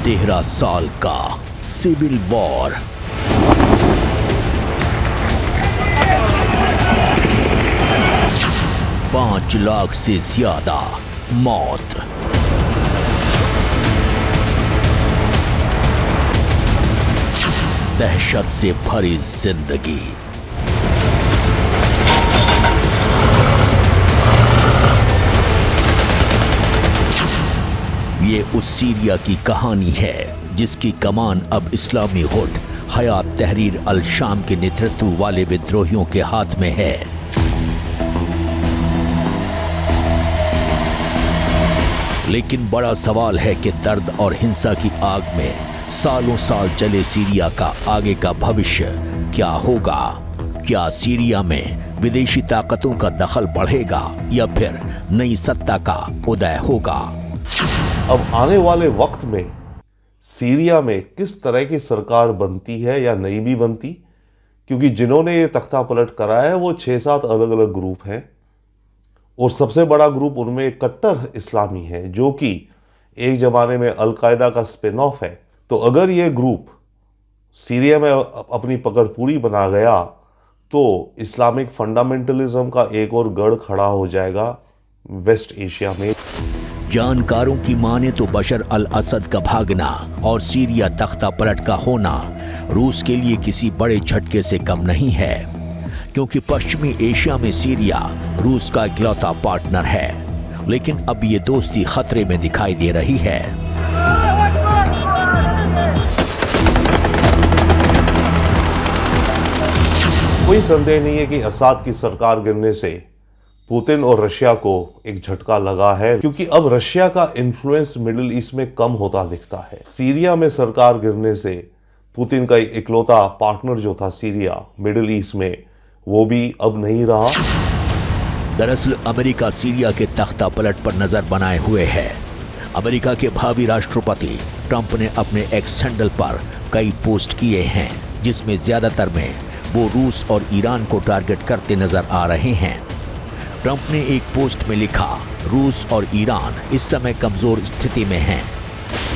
13 साल का civil war, पांच लाख से ज्यादा मौत, दहशत से भरी जिंदगी। ये उस सीरिया की कहानी है जिसकी कमान अब इस्लामी हुड हयात तहरीर अल शाम के नेतृत्व वाले विद्रोहियों के हाथ में है। लेकिन बड़ा सवाल है कि दर्द और हिंसा की आग में सालों साल चले सीरिया का आगे का भविष्य क्या होगा? क्या सीरिया में विदेशी ताकतों का दखल बढ़ेगा या फिर नई सत्ता का उदय होगा? अब आने वाले वक्त में सीरिया में किस तरह की सरकार बनती है या नहीं भी बनती, क्योंकि जिन्होंने ये तख्ता पलट करा है वो 6-7 अलग अलग ग्रुप हैं और सबसे बड़ा ग्रुप उनमें कट्टर इस्लामी है जो कि एक ज़माने में अलकायदा का स्पिन ऑफ है। तो अगर ये ग्रुप सीरिया में अपनी पकड़ पूरी बना गया तो इस्लामिक फंडामेंटलिज्म का एक और गढ़ खड़ा हो जाएगा वेस्ट एशिया में। जानकारों की माने तो बशर अल असद का भागना और सीरिया तख्ता पलट का होना रूस के लिए किसी बड़े झटके से कम नहीं है, क्योंकि पश्चिमी एशिया में सीरिया रूस का इकलौता पार्टनर है। लेकिन अब ये दोस्ती खतरे में दिखाई दे रही है। कोई संदेह नहीं है कि असद की सरकार गिरने से पुतिन और रशिया को एक झटका लगा है, क्योंकि अब रशिया का इन्फ्लुएंस मिडिल ईस्ट में कम होता दिखता है। सीरिया में सरकार गिरने से पुतिन का इकलौता पार्टनर जो था सीरिया मिडिल ईस्ट में, वो भी अब नहीं रहा। दरअसल अमेरिका सीरिया के तख्ता पलट पर नजर बनाए हुए है। अमेरिका के भावी राष्ट्रपति ट्रंप ने अपने एक्स हैंडल पर कई पोस्ट किए हैं, जिसमें ज्यादातर में वो रूस और ईरान को टारगेट करते नजर आ रहे हैं। ट्रंप ने एक पोस्ट में लिखा, रूस और ईरान इस समय कमजोर स्थिति में हैं।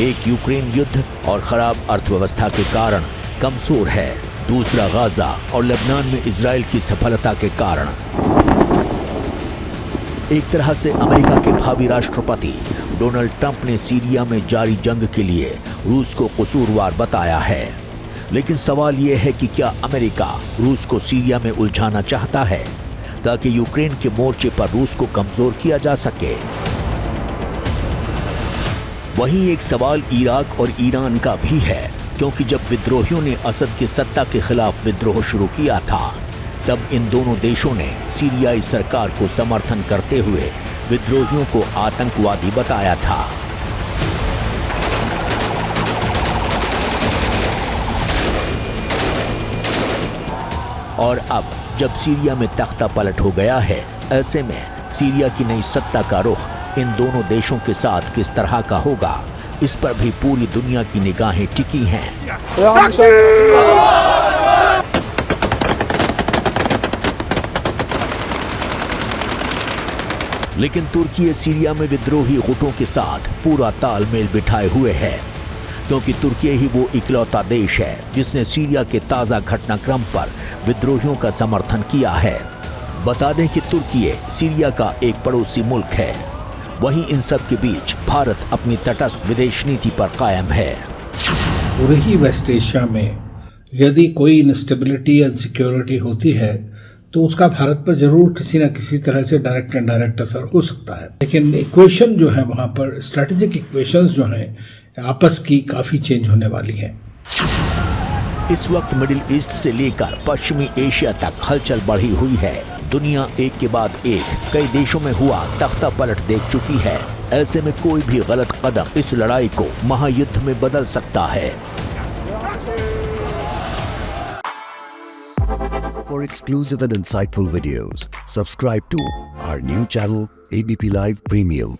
एक यूक्रेन युद्ध और खराब अर्थव्यवस्था के कारण कमजोर है, दूसरा गाजा और लेबनान में इजराइल की सफलता के कारण। एक तरह से अमेरिका के भावी राष्ट्रपति डोनाल्ड ट्रंप ने सीरिया में जारी जंग के लिए रूस को कसूरवार बताया है। लेकिन सवाल यह है कि क्या अमेरिका रूस को सीरिया में उलझाना चाहता है ताकि यूक्रेन के मोर्चे पर रूस को कमजोर किया जा सके? वहीं एक सवाल इराक और ईरान का भी है, क्योंकि जब विद्रोहियों ने असद की सत्ता के खिलाफ विद्रोह शुरू किया था तब इन दोनों देशों ने सीरियाई सरकार को समर्थन करते हुए विद्रोहियों को आतंकवादी बताया था। और अब जब सीरिया में तख्ता पलट हो गया है, ऐसे में सीरिया की नई सत्ता का रुख इन दोनों देशों के साथ किस तरह का होगा, इस पर भी पूरी दुनिया की निगाहें टिकी हैं। लेकिन तुर्की सीरिया में विद्रोही गुटों के साथ पूरा तालमेल बिठाए हुए है, क्योंकि तुर्की ही वो इकलौता देश है जिसने सीरिया के ताज़ा घटनाक्रम पर विद्रोहियों का समर्थन किया है। बता दें कि तुर्की सीरिया का एक पड़ोसी मुल्क है। वहीं इन सब के बीच भारत अपनी तटस्थ विदेश नीति पर कायम है। पूरे वेस्ट एशिया में यदि कोई इंस्टेबिलिटी या सिक्योरिटी होती है तो उसका भारत पर जरूर किसी न किसी तरह से डायरेक्ट एंड इनडायरेक्ट असर हो सकता है। लेकिन इक्वेशन जो है वहाँ पर स्ट्रैटेजिक इक्वेशंस जो हैं आपस की काफ़ी चेंज होने वाली हैं। इस वक्त मिडिल ईस्ट से लेकर पश्चिमी एशिया तक हलचल बढ़ी हुई है। दुनिया एक के बाद एक कई देशों में हुआ तख्ता पलट देख चुकी है। ऐसे में कोई भी गलत कदम इस लड़ाई को महायुद्ध में बदल सकता है। For exclusive and insightful videos, subscribe to our new channel ABP Live Premium.